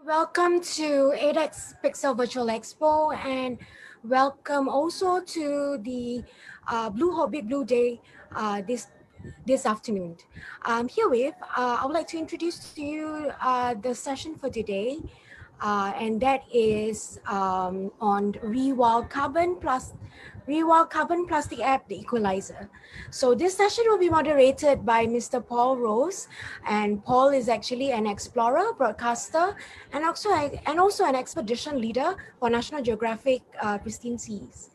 Welcome to 8X Pixel Virtual Expo, and welcome also to the Blue Hobbit Blue Day this afternoon. Herewith, I would like to introduce to you the session for today, and that is on ReWild Carbon Plastic App, the Equalizer. So this session will be moderated by Mr. Paul Rose, and Paul is actually an explorer, broadcaster, and also an expedition leader for National Geographic Pristine Seas.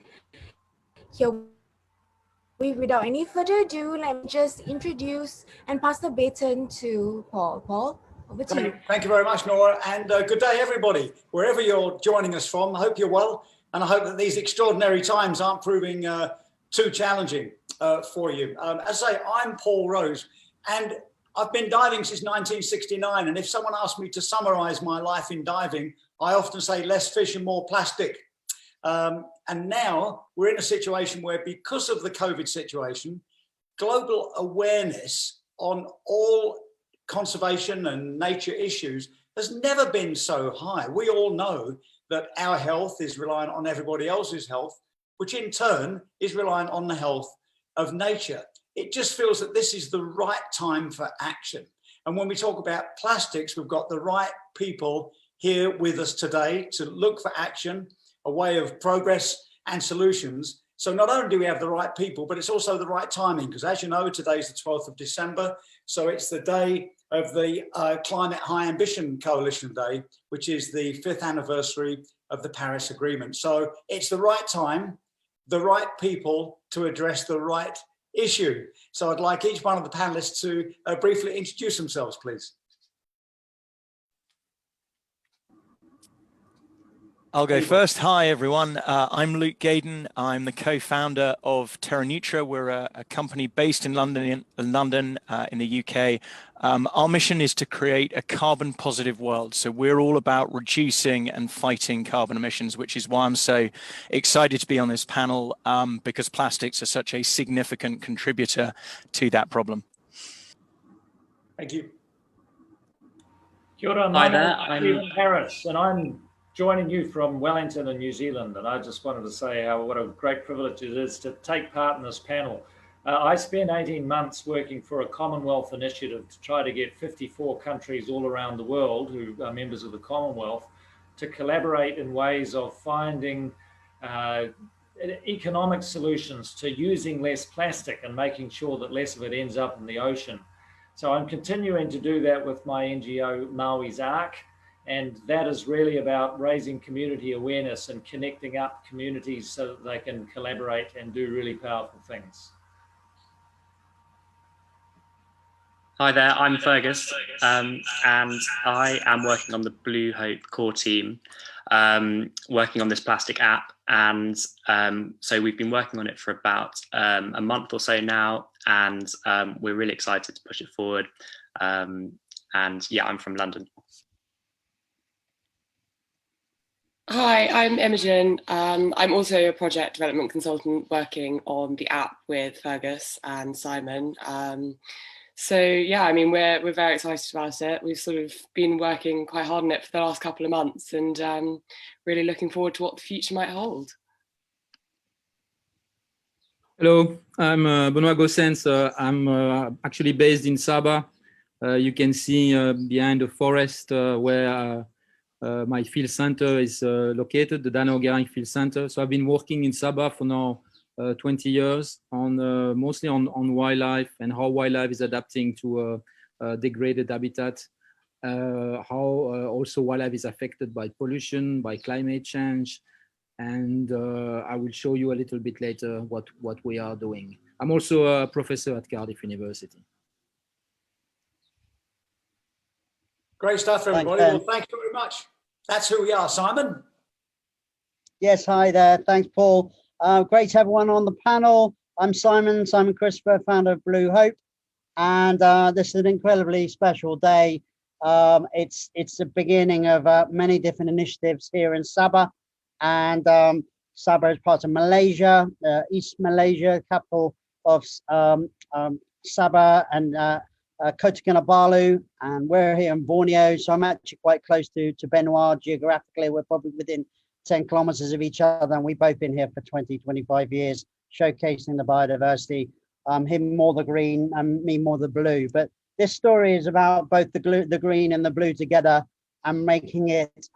Here, without any further ado, let me just introduce and pass the baton to Paul. Paul, over to you. Thank you very much, Nora, and good day, everybody, wherever you're joining us from. I hope you're well, and I hope that these extraordinary times aren't proving too challenging for you. As I say, I'm Paul Rose, and I've been diving since 1969, and if someone asked me to summarize my life in diving, I often say less fish and more plastic. And now we're in a situation where, because of the COVID situation, global awareness on all conservation and nature issues has never been so high. We all know that our health is reliant on everybody else's health, which in turn is reliant on the health of nature. It just feels that this is the right time for action. And when we talk about plastics, we've got the right people here with us today to look for action, a way of progress and solutions. So not only do we have the right people, but it's also the right timing, because as you know, today's the 12th of December. So it's the day of the Climate High Ambition Coalition Day, which is the 5th anniversary of the Paris Agreement. So it's the right time, the right people to address the right issue. So I'd like each one of the panelists to briefly introduce themselves, please. I'll go first. Hi, everyone. I'm Luke Gaydon. I'm the co-founder of TerraNeutra. We're a company based in London, in the UK. Our mission is to create a carbon positive world. So we're all about reducing and fighting carbon emissions, which is why I'm so excited to be on this panel, because plastics are such a significant contributor to that problem. Thank you. Kia ora, my name is Stephen Harris, and I'm joining you from Wellington in New Zealand, and I just wanted to say what a great privilege it is to take part in this panel. I spent 18 months working for a Commonwealth initiative to try to get 54 countries all around the world who are members of the Commonwealth to collaborate in ways of finding economic solutions to using less plastic and making sure that less of it ends up in the ocean. So I'm continuing to do that with my NGO Maui's Ark. And that is really about raising community awareness and connecting up communities so that they can collaborate and do really powerful things. Hi there, I'm Fergus, and I am working on the Blue Hope core team, working on this plastic app. And so we've been working on it for about a month or so now, and we're really excited to push it forward. And yeah, I'm from London. Hi, I'm Imogen. I'm also a project development consultant working on the app with Fergus and Simon. So yeah, I mean, we're very excited about it. We've sort of been working quite hard on it for the last couple of months, and really looking forward to what the future might hold. Hello, I'm Benoit Goossens. I'm actually based in Sabah. You can see behind the forest where my field center is located, the Danau Girang field center. So I've been working in Sabah for now 20 years on mostly on wildlife and how wildlife is adapting to degraded habitat, how also wildlife is affected by pollution, by climate change. And I will show you a little bit later what we are doing. I'm also a professor at Cardiff University. Great stuff, everybody. Well, thank you very much. That's who we are. Simon? Yes, hi there. Thanks, Paul. Great to have everyone on the panel. I'm Simon Christopher, founder of Blue Hope. And this is an incredibly special day. It's the beginning of many different initiatives here in Sabah. And Sabah is part of Malaysia, East Malaysia, capital of Sabah and Kota Kinabalu, and we're here in Borneo. So I'm actually quite close to Benoit geographically. We're probably within 10 kilometers of each other, and we've both been here for 20, 25 years, showcasing the biodiversity. Him more the green and me more the blue. But this story is about both the green and the blue together, and making it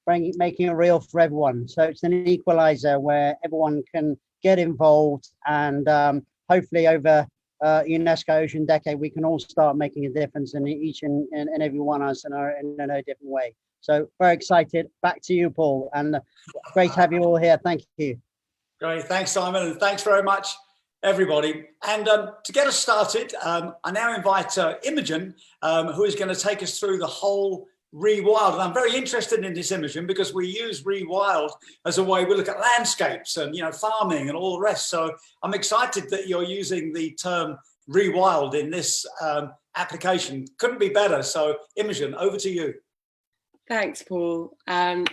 making it real for everyone. So it's an equalizer where everyone can get involved, and hopefully over UNESCO Ocean Decade, we can all start making a difference in each and every one of us in a different way. So very excited. Back to you, Paul, and great to have you all here. Thank you. Great, thanks, Simon, and thanks very much, everybody. And to get us started, I now invite Imogen, who is going to take us through the whole ReWild. And I'm very interested in this, Imogen, because we use ReWild as a way we look at landscapes and, farming and all the rest. So I'm excited that you're using the term ReWild in this application. Couldn't be better. So Imogen, over to you. Thanks, Paul. So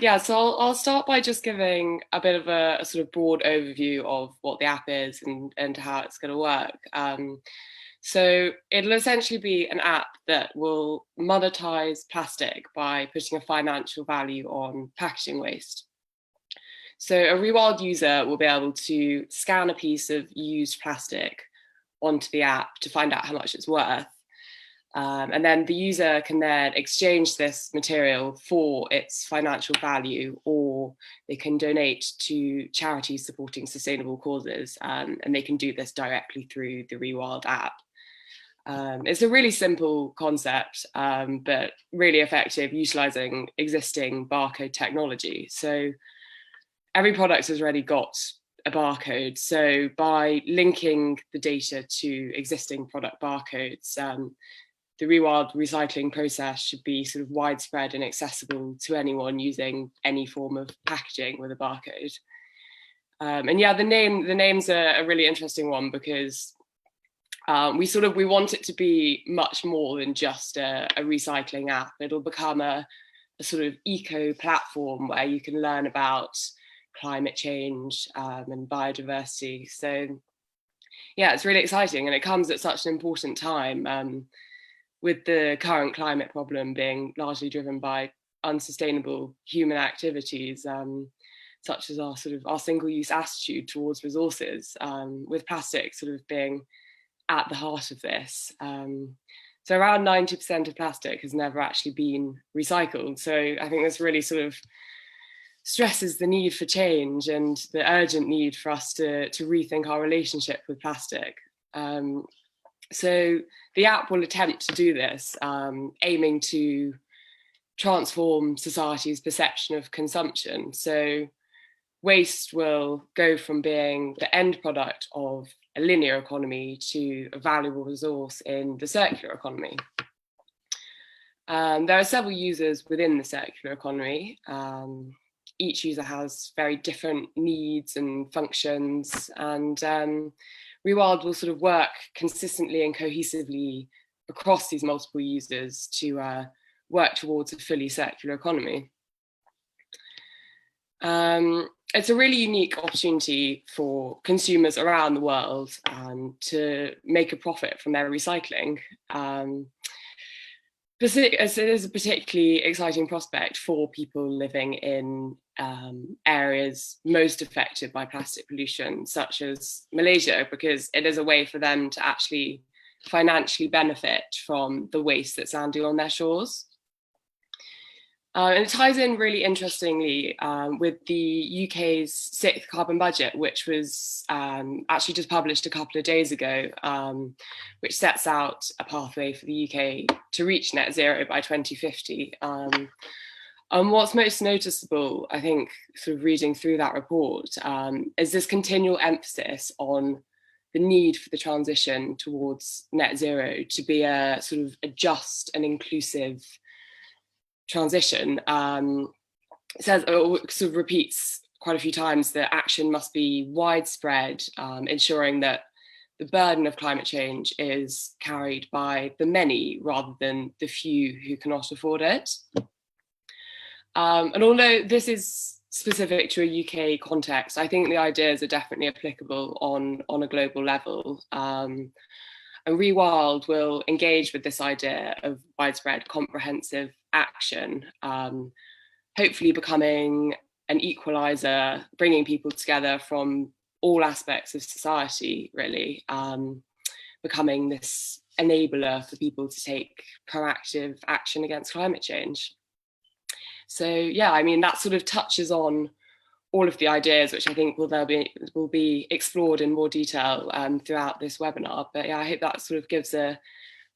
I'll start by just giving a bit of a sort of broad overview of what the app is and how it's going to work. So it'll essentially be an app that will monetize plastic by putting a financial value on packaging waste. So a ReWild user will be able to scan a piece of used plastic onto the app to find out how much it's worth. And then the user can then exchange this material for its financial value, or they can donate to charities supporting sustainable causes, and they can do this directly through the ReWild app. It's a really simple concept, but really effective, utilizing existing barcode technology. So every product has already got a barcode. So by linking the data to existing product barcodes, the ReWild recycling process should be sort of widespread and accessible to anyone using any form of packaging with a barcode. The name's a really interesting one, because we want it to be much more than just a recycling app. It'll become a sort of eco platform where you can learn about climate change and biodiversity. So yeah, it's really exciting, and it comes at such an important time, with the current climate problem being largely driven by unsustainable human activities, such as our single-use attitude towards resources, with plastic sort of being at the heart of this. So around 90% of plastic has never actually been recycled. So I think this really sort of stresses the need for change and the urgent need for us to rethink our relationship with plastic. So the app will attempt to do this, aiming to transform society's perception of consumption. So waste will go from being the end product of a linear economy to a valuable resource in the circular economy. There are several users within the circular economy. Each user has very different needs and functions, and ReWild will sort of work consistently and cohesively across these multiple users to work towards a fully circular economy. It's a really unique opportunity for consumers around the world to make a profit from their recycling. It is a particularly exciting prospect for people living in areas most affected by plastic pollution, such as Malaysia, because it is a way for them to actually financially benefit from the waste that's landing on their shores. And it ties in really interestingly with the UK's sixth carbon budget, which was actually just published a couple of days ago, which sets out a pathway for the UK to reach net zero by 2050. And what's most noticeable, I think, sort of reading through that report, is this continual emphasis on the need for the transition towards net zero to be a sort of a just and inclusive transition. It says, sort of repeats quite a few times that action must be widespread, ensuring that the burden of climate change is carried by the many rather than the few who cannot afford it. And although this is specific to a UK context, I think the ideas are definitely applicable on a global level. And ReWild will engage with this idea of widespread comprehensive action, hopefully becoming an equalizer, bringing people together from all aspects of society, really, becoming this enabler for people to take proactive action against climate change. So yeah, I mean, that sort of touches on all of the ideas, which I think will be explored in more detail throughout this webinar. But yeah, I hope that sort of gives a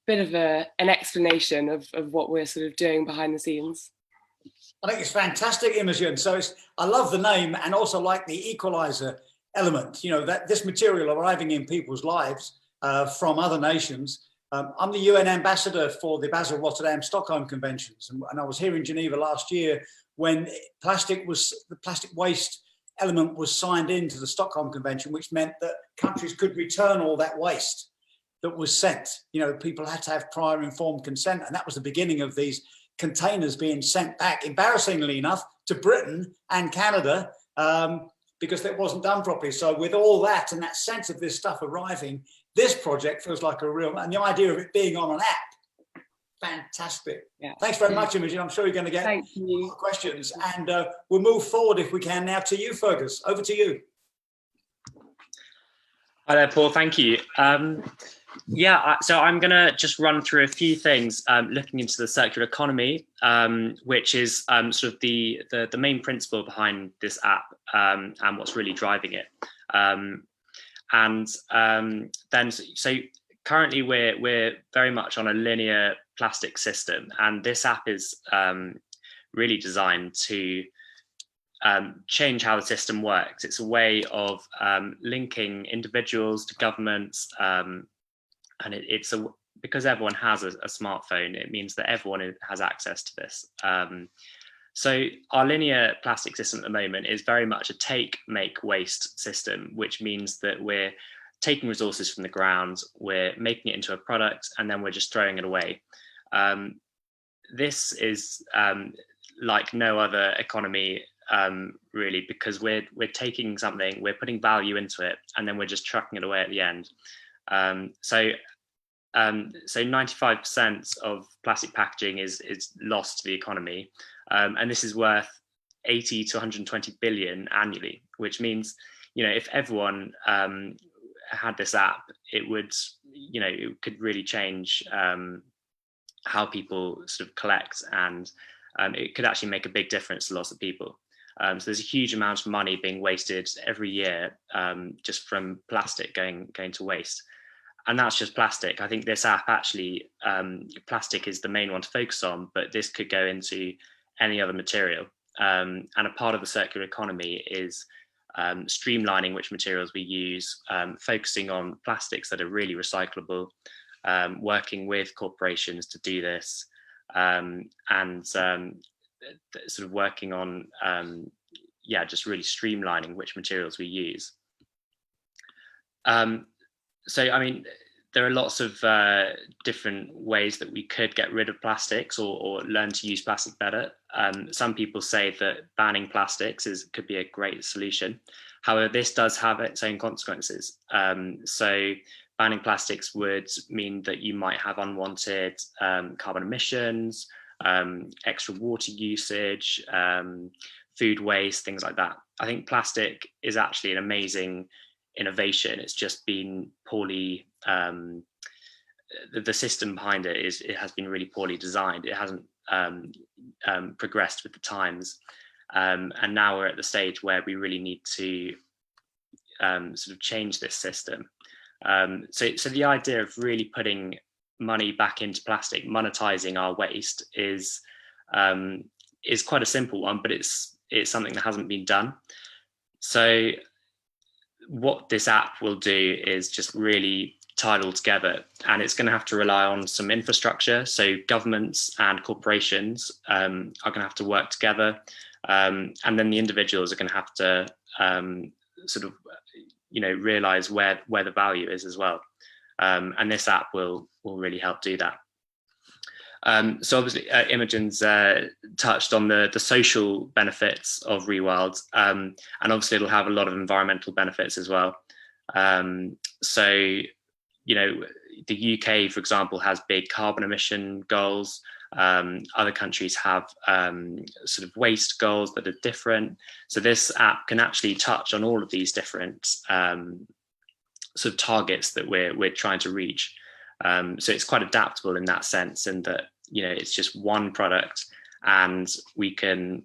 bit of an explanation of what we're sort of doing behind the scenes. I think it's fantastic, Imogen. So I love the name, and also like the equalizer element, you know, that this material arriving in people's lives from other nations. I'm the UN ambassador for the Basel, Rotterdam, Stockholm conventions. And I was here in Geneva last year when the plastic waste element was signed into the Stockholm Convention, which meant that countries could return all that waste that was sent. You know, people had to have prior informed consent, and that was the beginning of these containers being sent back, embarrassingly enough, to Britain and Canada, because it wasn't done properly. So with all that and that sense of this stuff arriving, this project feels like a real, and the idea of it being on an app, fantastic. Yeah. Thanks very much, Imogen. I'm sure you're going to get more questions, and we'll move forward if we can now to you, Fergus. Over to you. Hi there, Paul. Thank you. So I'm going to just run through a few things looking into the circular economy, which is sort of the main principle behind this app and what's really driving it. So currently we're very much on a linear plastic system, and this app is really designed to change how the system works. It's a way of linking individuals to governments, and because everyone has a smartphone, it means that everyone has access to this. So our linear plastic system at the moment is very much a take, make, waste system, which means that we're taking resources from the ground, we're making it into a product, and then we're just throwing it away. This is like no other economy, really, because we're taking something, we're putting value into it, and then we're just trucking it away at the end. So 95% of plastic packaging is lost to the economy, and this is worth 80 to 120 billion annually, which means, you know, if everyone had this app, it would, you know, it could really change how people sort of collect, and it could actually make a big difference to lots of people. So there's a huge amount of money being wasted every year just from plastic going to waste. And that's just plastic. I think this app actually, plastic is the main one to focus on, but this could go into any other material. And a part of the circular economy is streamlining which materials we use, focusing on plastics that are really recyclable, working with corporations to do this, and sort of working on, just really streamlining which materials we use. So, I mean, there are lots of different ways that we could get rid of plastics or learn to use plastic better. Some people say that banning plastics could be a great solution. However, this does have its own consequences. So banning plastics would mean that you might have unwanted carbon emissions, extra water usage, food waste, things like that. I think plastic is actually an amazing innovation. It's just been poorly, the system behind it has been really poorly designed. It hasn't progressed with the times, and now we're at the stage where we really need to sort of change this system. So the idea of really putting money back into plastic, monetizing our waste, is quite a simple one, but it's something that hasn't been done. So what this app will do is just really tie it all together, and it's going to have to rely on some infrastructure. So governments and corporations are going to have to work together, and then the individuals are going to have to sort of, you know, realize where the value is as well. And this app will really help do that. So obviously Imogen's touched on the social benefits of ReWild, and obviously it'll have a lot of environmental benefits as well. So you know, the UK, for example, has big carbon emission goals. Other countries have sort of waste goals that are different. So this app can actually touch on all of these different sort of targets that we're trying to reach. So it's quite adaptable in that sense, and that, you know, it's just one product, and we can,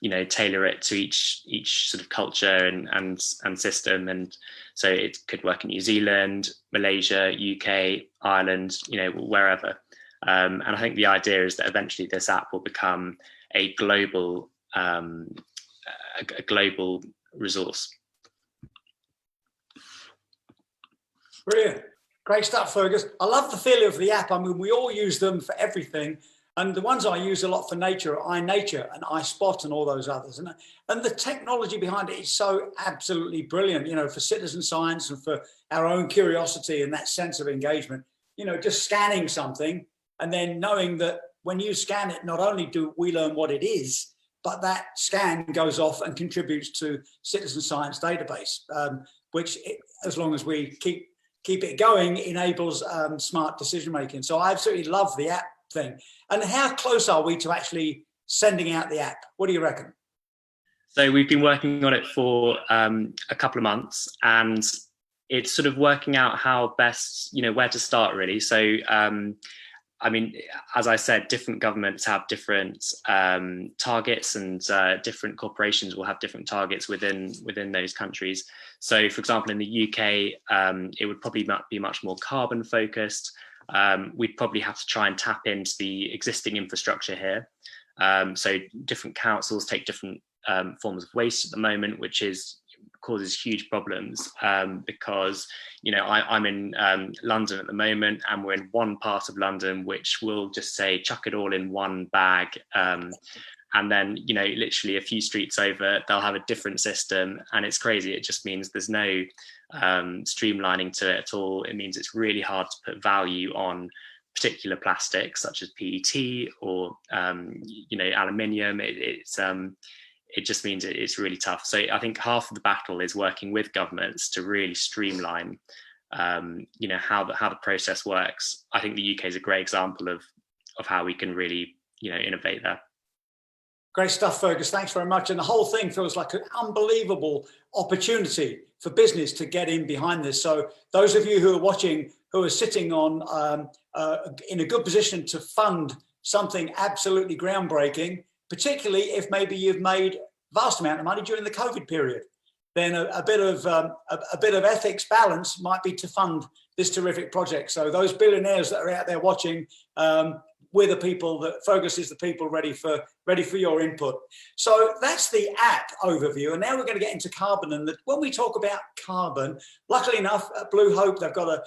you know, tailor it to each sort of culture and system. And so it could work in New Zealand, Malaysia, UK, Ireland, you know, wherever. And I think the idea is that eventually this app will become a global resource. Brilliant. Great stuff, Fergus. I love the feel of the app. I mean, we all use them for everything. And the ones I use a lot for nature are iNature and iSpot and all those others. And the technology behind it is so absolutely brilliant, you know, for citizen science and for our own curiosity and that sense of engagement. You know, just scanning something and then knowing that when you scan it, not only do we learn what it is, but that scan goes off and contributes to citizen science database, which, as long as we keep it going, enables smart decision making. So I absolutely love the app thing. And how close are we to actually sending out the app? What do you reckon? So we've been working on it for a couple of months, and it's sort of working out how best, you know, where to start really. So I mean, as I said, different governments have different targets, and different corporations will have different targets within those countries. So, for example, in the UK, it would probably be much more carbon focused. We'd probably have to try and tap into the existing infrastructure here. So different councils take different forms of waste at the moment, which causes huge problems, because, you know, I'm in London at the moment, and we're in one part of London which will just say chuck it all in one bag, and then, you know, literally a few streets over they'll have a different system, and it's crazy. It just means there's no streamlining to it at all. It means it's really hard to put value on particular plastics such as PET or you know, aluminium. It just means it's really tough. So I think half of the battle is working with governments to really streamline, you know, how the process works. I think the UK is a great example of how we can really, you know, innovate there. Great stuff, Fergus. Thanks very much. And the whole thing feels like an unbelievable opportunity for business to get in behind this. So those of you who are watching, who are sitting on in a good position to fund something absolutely groundbreaking, particularly if maybe you've made vast amount of money during the COVID period, then a bit of ethics balance might be to fund this terrific project. So those billionaires that are out there watching, we're the people that Fergus is the people ready for your input. So that's the app overview. And now we're going to get into carbon. And when we talk about carbon, luckily enough, at Blue Hope, they've got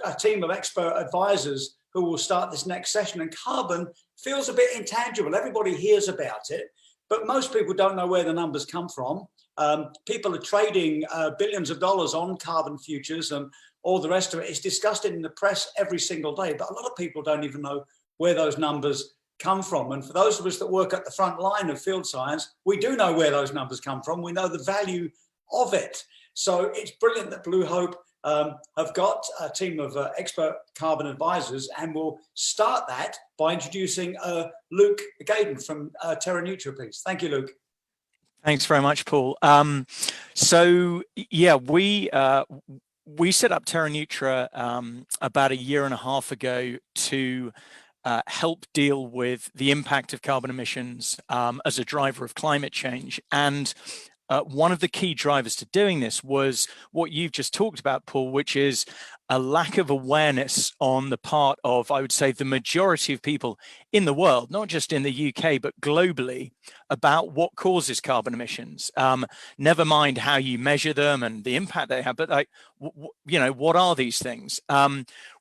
a team of expert advisors who will start this next session. And carbon feels a bit intangible. Everybody hears about it, but most people don't know where the numbers come from. People are trading billions of dollars on carbon futures and all the rest of it. It's discussed in the press every single day, but a lot of people don't even know where those numbers come from. And for those of us that work at the front line of field science, we do know where those numbers come from. We know the value of it. So it's brilliant that Blue Hope have got a team of expert carbon advisors, and we'll start that by introducing Luke Gaydon from TerraNeutra, please. Thank you, Luke. Thanks very much, Paul. So yeah, we set up TerraNeutra about 1.5 years ago to help deal with the impact of carbon emissions as a driver of climate change. And one of the key drivers to doing this was what you've just talked about, Paul, which is a lack of awareness on the part of, I would say, the majority of people in the world, not just in the UK, but globally, about what causes carbon emissions. Never mind how you measure them and the impact they have, but like, you know, what are these things?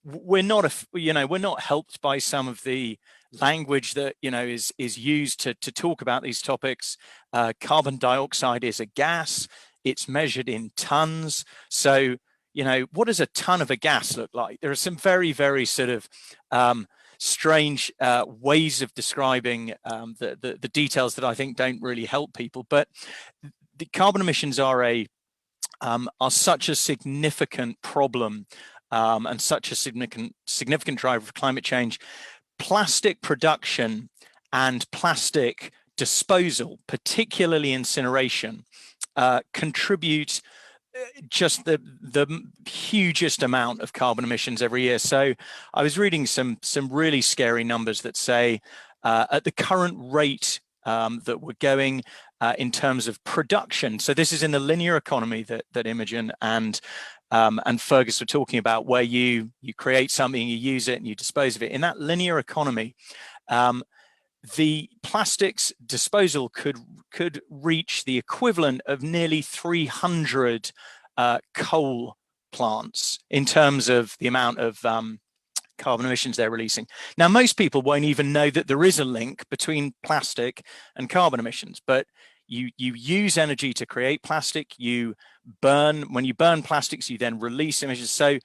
We're not helped by some of the language that, you know, is used to talk about these topics. Carbon dioxide is a gas. It's measured in tons. So, you know, what does a ton of a gas look like? There are some very, very sort of strange ways of describing the details that I think don't really help people. But the carbon emissions are such a significant problem and such a significant driver of climate change, plastic production and plastic disposal, particularly incineration, contribute just the hugest amount of carbon emissions every year. So I was reading some really scary numbers that say at the current rate that we're going in terms of production. So this is in the linear economy that Imogen and Fergus were talking about, where you create something, you use it, and you dispose of it. In that linear economy, the plastics disposal could reach the equivalent of nearly 300 coal plants in terms of the amount of carbon emissions they're releasing. Now, most people won't even know that there is a link between plastic and carbon emissions, but you use energy to create plastic. When you burn plastics, you then release emissions. So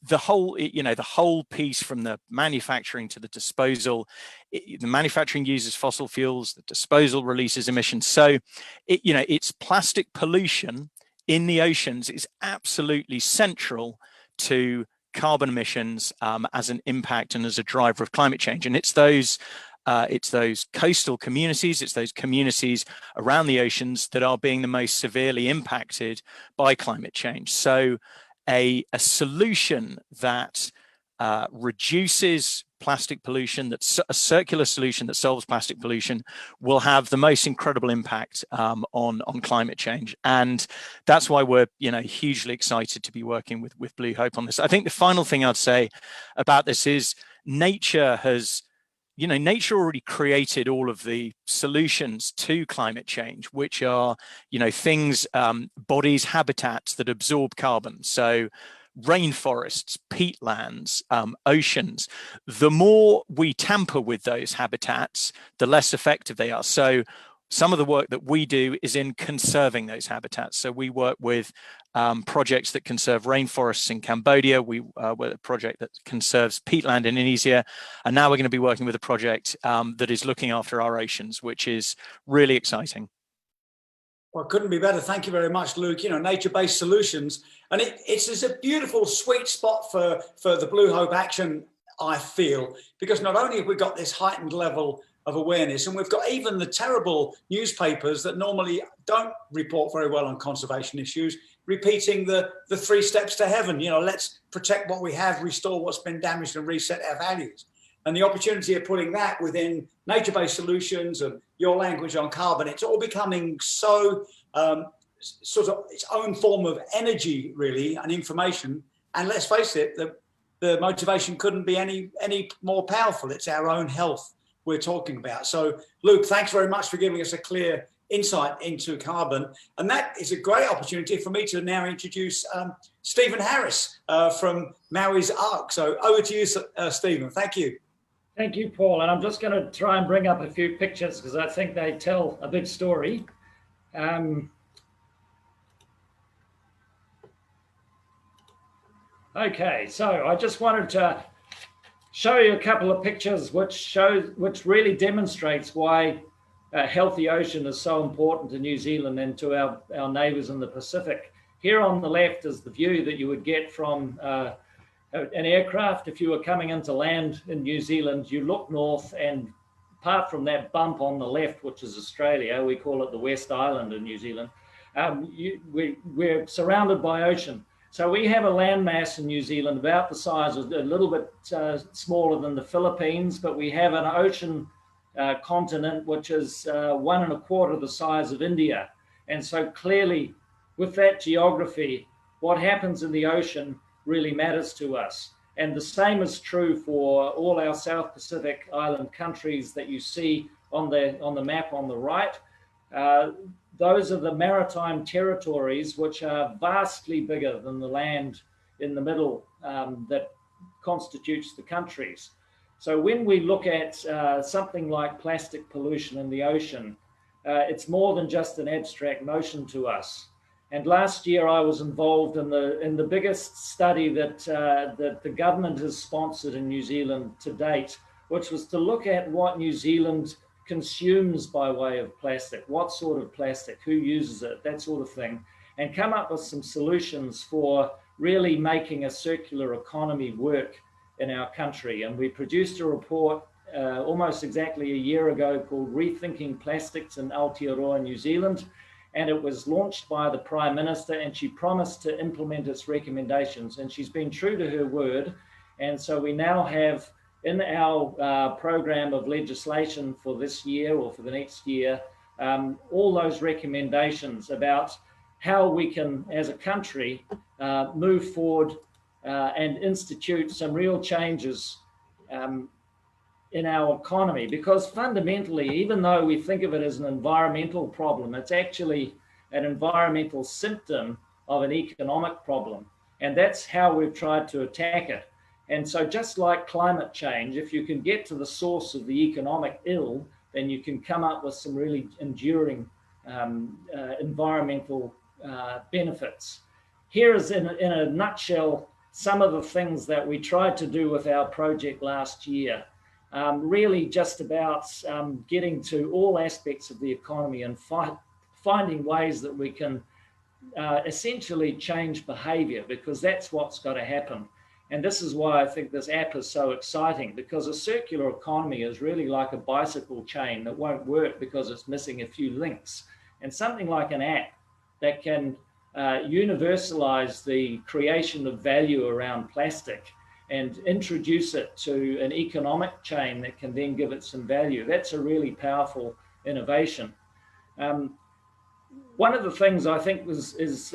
the whole piece, from the manufacturing to the disposal, the manufacturing uses fossil fuels, the disposal releases emissions. So it's plastic pollution in the oceans is absolutely central to carbon emissions as an impact and as a driver of climate change. And it's those coastal communities, it's those communities around the oceans that are being the most severely impacted by climate change. So a solution that reduces plastic pollution, that's a circular solution that solves plastic pollution, will have the most incredible impact on climate change. And that's why we're hugely excited to be working with Blue Hope on this. I think the final thing I'd say about this is nature already created all of the solutions to climate change, which are, things, bodies, habitats that absorb carbon. So rainforests, peatlands, oceans. The more we tamper with those habitats, the less effective they are. So some of the work that we do is in conserving those habitats. So we work with projects that conserve rainforests in Cambodia. We work a project that conserves peatland in Indonesia. And now we're going to be working with a project that is looking after our oceans, which is really exciting. Well, couldn't be better. Thank you very much, Luke. Nature-based solutions. And it's a beautiful, sweet spot for the Blue Hope action, I feel, because not only have we got this heightened level of awareness, and we've got even the terrible newspapers that normally don't report very well on conservation issues, repeating the 3 steps to heaven. Let's protect what we have, restore what's been damaged, and reset our values. And the opportunity of putting that within nature-based solutions and your language on carbon, it's all becoming so sort of its own form of energy, really, and information. And let's face it, the motivation couldn't be any more powerful. It's our own health we're talking about. So, Luke, thanks very much for giving us a clear insight into carbon. And that is a great opportunity for me to now introduce Stephen Harris from Maui's ARC. So over to you, Stephen. Thank you. Thank you, Paul. And I'm just going to try and bring up a few pictures because I think they tell a big story. Okay, so I just wanted to show you a couple of pictures which really demonstrates why a healthy ocean is so important to New Zealand and to our neighbours in the Pacific. Here on the left is the view that you would get from an aircraft. If you were coming into land in New Zealand, you look north, and apart from that bump on the left, which is Australia, we call it the West Island in New Zealand, we're surrounded by ocean. So we have a landmass in New Zealand about the size of, a little bit smaller than the Philippines, but we have an ocean continent which is 1 1/4 the size of India. And so clearly with that geography, what happens in the ocean really matters to us. And the same is true for all our South Pacific island countries that you see on the map on the right. Those are the maritime territories which are vastly bigger than the land in the middle that constitutes the countries. So when we look at something like plastic pollution in the ocean, it's more than just an abstract notion to us. And last year I was involved in the biggest study that the government has sponsored in New Zealand to date, which was to look at what New Zealand consumes by way of plastic, what sort of plastic, who uses it, that sort of thing, and come up with some solutions for really making a circular economy work in our country. And we produced a report almost exactly a year ago called Rethinking Plastics in Aotearoa, New Zealand. And it was launched by the Prime Minister, and she promised to implement its recommendations. And she's been true to her word. And so we now have in our program of legislation for this year or for the next year, all those recommendations about how we can, as a country, move forward and institute some real changes in our economy. Because fundamentally, even though we think of it as an environmental problem, it's actually an environmental symptom of an economic problem. And that's how we've tried to attack it. And so just like climate change, if you can get to the source of the economic ill, then you can come up with some really enduring environmental benefits. Here is in a nutshell some of the things that we tried to do with our project last year. Really just about getting to all aspects of the economy and finding ways that we can essentially change behavior, because that's what's got to happen. And this is why I think this app is so exciting, because a circular economy is really like a bicycle chain that won't work because it's missing a few links. And something like an app that can universalize the creation of value around plastic and introduce it to an economic chain that can then give it some value, that's a really powerful innovation. One of the things I think is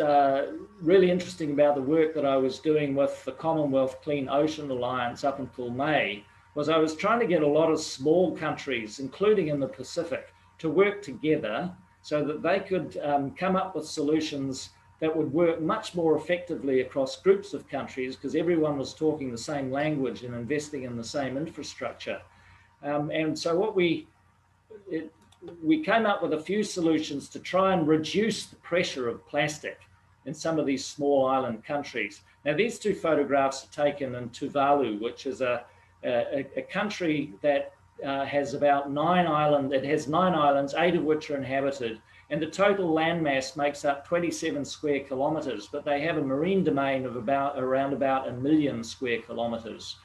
really interesting about the work that I was doing with the Commonwealth Clean Ocean Alliance up until May was I was trying to get a lot of small countries, including in the Pacific, to work together so that they could come up with solutions that would work much more effectively across groups of countries, because everyone was talking the same language and investing in the same infrastructure. And so what we came up with a few solutions to try and reduce the pressure of plastic in some of these small island countries. Now, these two photographs are taken in Tuvalu, which is a country that has about 9 islands. It has 9 islands, 8 of which are inhabited, and the total landmass makes up 27 square kilometers, but they have a marine domain of around about 1 million square kilometers.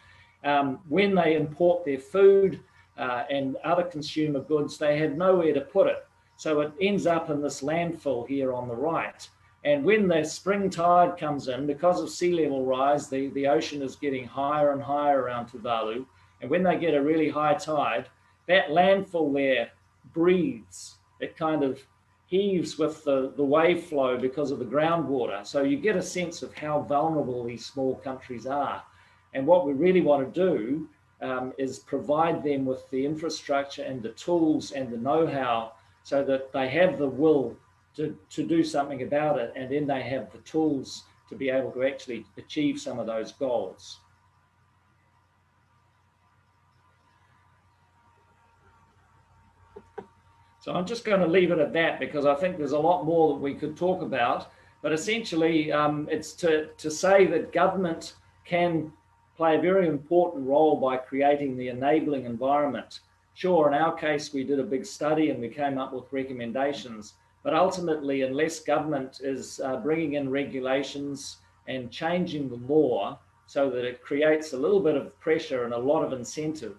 When they import their food and other consumer goods, they have nowhere to put it. So it ends up in this landfill here on the right. And when the spring tide comes in, because of sea level rise, the ocean is getting higher and higher around Tuvalu. And when they get a really high tide, that landfill there breathes. It kind of heaves with the wave flow because of the groundwater. So you get a sense of how vulnerable these small countries are. And what we really want to do is provide them with the infrastructure and the tools and the know-how so that they have the will to do something about it, and then they have the tools to be able to actually achieve some of those goals. So I'm just going to leave it at that, because I think there's a lot more that we could talk about, but essentially it's to say that government can play a very important role by creating the enabling environment. Sure, in our case, we did a big study and we came up with recommendations, but ultimately, unless government is bringing in regulations and changing the law so that it creates a little bit of pressure and a lot of incentive,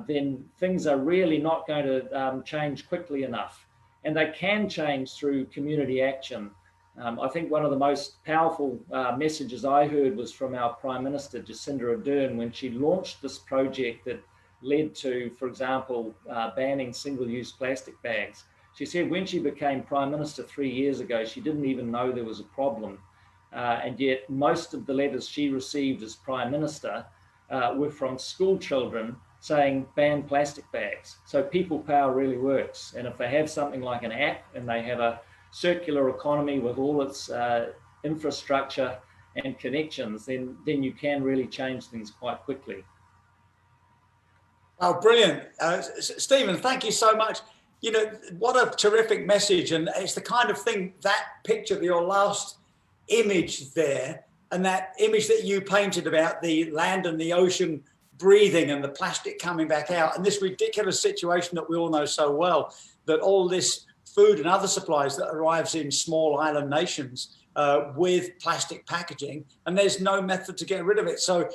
then things are really not going to change quickly enough. And they can change through community action. I think one of the most powerful messages I heard was from our Prime Minister, Jacinda Ardern, when she launched this project that led to, for example, banning single-use plastic bags. She said when she became Prime Minister 3 years ago, she didn't even know there was a problem. And yet most of the letters she received as Prime Minister were from school children saying ban plastic bags. So people power really works. And if they have something like an app and they have a circular economy with all its infrastructure and connections, then you can really change things quite quickly. Oh, brilliant. Stephen, thank you so much. You know, what a terrific message. And it's the kind of thing, that picture, your last image there, and that image that you painted about the land and the ocean breathing and the plastic coming back out, and this ridiculous situation that we all know so well, that all this food and other supplies that arrives in small island nations with plastic packaging, and there's no method to get rid of it. So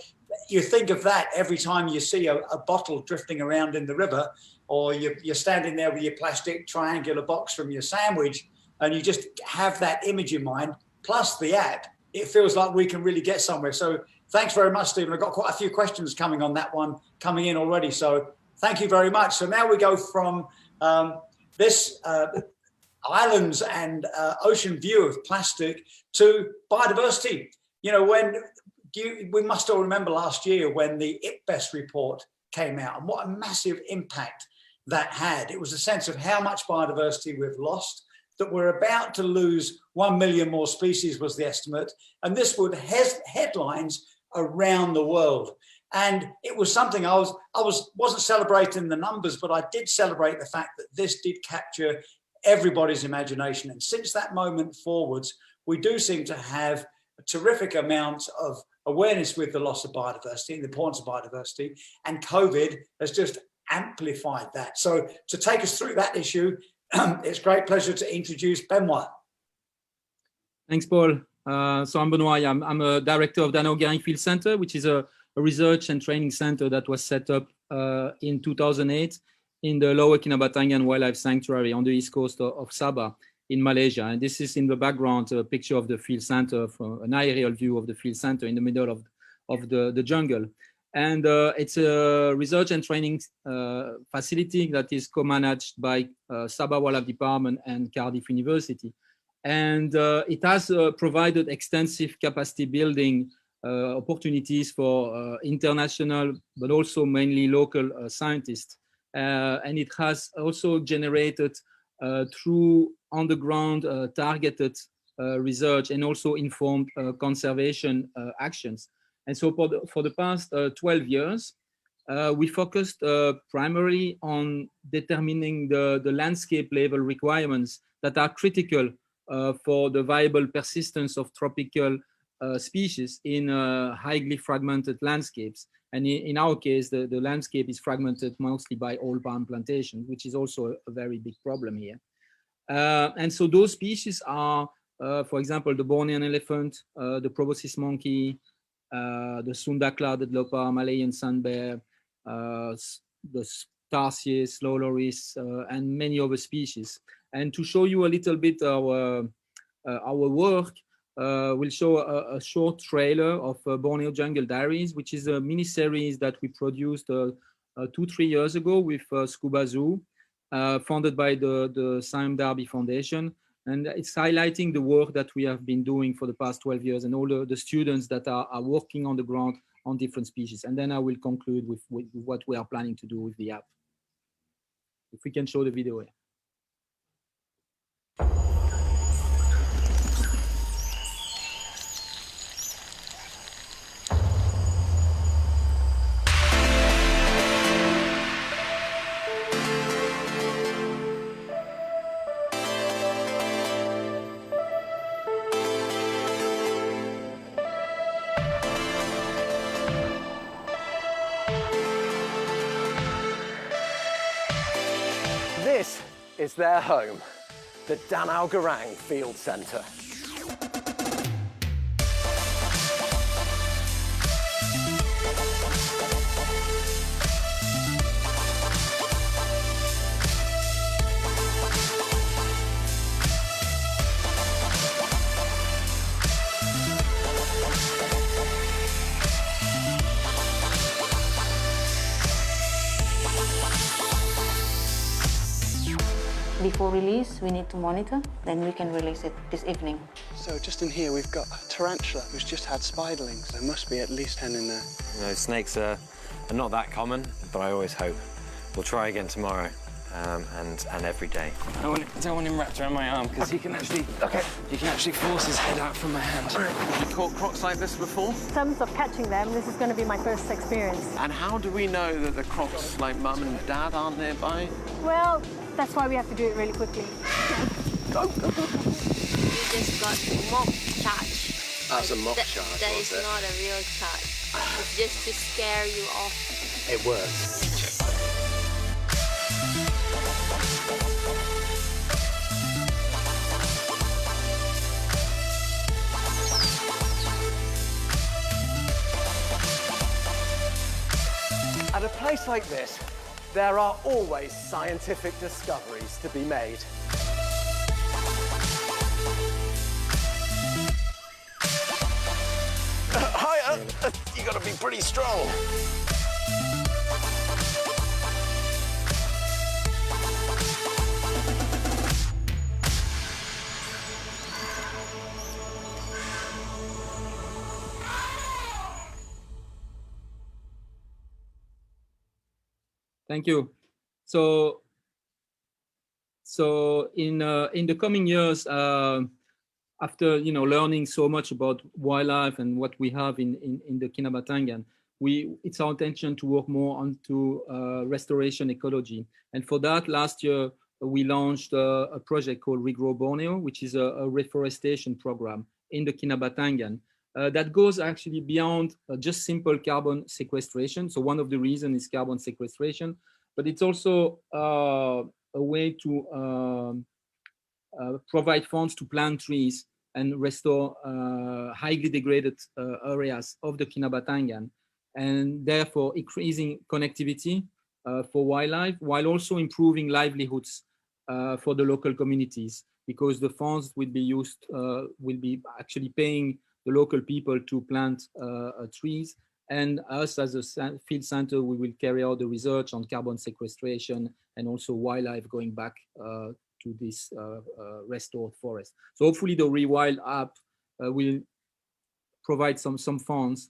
you think of that every time you see a bottle drifting around in the river, or you're standing there with your plastic triangular box from your sandwich, and you just have that image in mind, plus the app, it feels like we can really get somewhere. So thanks very much, Stephen. I've got quite a few questions coming on that one coming in already. So thank you very much. So now we go from this islands and ocean view of plastic to biodiversity. You know, we must all remember last year when the IPBES report came out, and what a massive impact that had. It was a sense of how much biodiversity we've lost, that we're about to lose 1 million more species was the estimate, and this would headlines around the world. And it was something I wasn't celebrating the numbers, but I did celebrate the fact that this did capture everybody's imagination. And since that moment forwards, we do seem to have a terrific amount of awareness with the loss of biodiversity and the importance of biodiversity, and COVID has just amplified that. So to take us through that issue, it's a great pleasure to introduce Benoit. Thanks, Paul. So I'm Benoit. I'm a director of Danau Girang Field Center, which is a research and training center that was set up in 2008 in the Lower Kinabatangan Wildlife Sanctuary on the east coast of Sabah in Malaysia. And this is in the background a picture of the field center, from an aerial view of the field center in the middle of the jungle. And it's a research and training facility that is co-managed by Sabah Wildlife Department and Cardiff University. And it has provided extensive capacity building opportunities for international, but also mainly local scientists. And it has also generated through on-the-ground targeted research and also informed conservation actions. And so for the past 12 years, we focused primarily on determining the landscape level requirements that are critical for the viable persistence of tropical species in highly fragmented landscapes. And in our case, the landscape is fragmented mostly by oil palm plantation, which is also a very big problem here. And so those species are, for example, the Bornean elephant, the proboscis monkey, the Sunda clouded leopard, Malayan sun bear, the tarsiers, slow loris, and many other species. And to show you a little bit our work, we'll show a short trailer of Borneo Jungle Diaries, which is a mini-series that we produced 2-3 years ago with Scuba Zoo, funded by the Simon Darby Foundation. And it's highlighting the work that we have been doing for the past 12 years and all the students that are working on the ground on different species. And then I will conclude with what we are planning to do with the app. If we can show the video here. This is their home, the Danau Girang Field Center. Before release, we need to monitor, then we can release it this evening. So just in here, we've got a tarantula who's just had spiderlings. There must be at least 10 in there. You know, snakes are not that common, but I always hope. We'll try again tomorrow and every day. I don't want him wrapped around my arm because he can actually force his head out from my hand. Have you caught crocs like this before? In terms of catching them, this is going to be my first experience. And how do we know that the crocs, like Mum and Dad, aren't nearby? Well, that's why we have to do it really quickly. Go. We just got mock charge. That's a mock charge, That is not a real charge. It's just to scare you off. It works. a place like this, there are always scientific discoveries to be made. Higher! You gotta be pretty strong. Thank you. So in the coming years, after learning so much about wildlife and what we have in the Kinabatangan, it's our intention to work more onto restoration ecology. And for that, last year we launched a project called Regrow Borneo, which is a reforestation program in the Kinabatangan. That goes actually beyond just simple carbon sequestration. So one of the reasons is carbon sequestration, but it's also a way to provide funds to plant trees and restore highly degraded areas of the Kinabatangan, and therefore increasing connectivity for wildlife, while also improving livelihoods for the local communities, because the funds will be used, will be actually paying the local people to plant trees, and us as a field center, we will carry out the research on carbon sequestration and also wildlife going back to this restored forest. So hopefully the ReWild app will provide some funds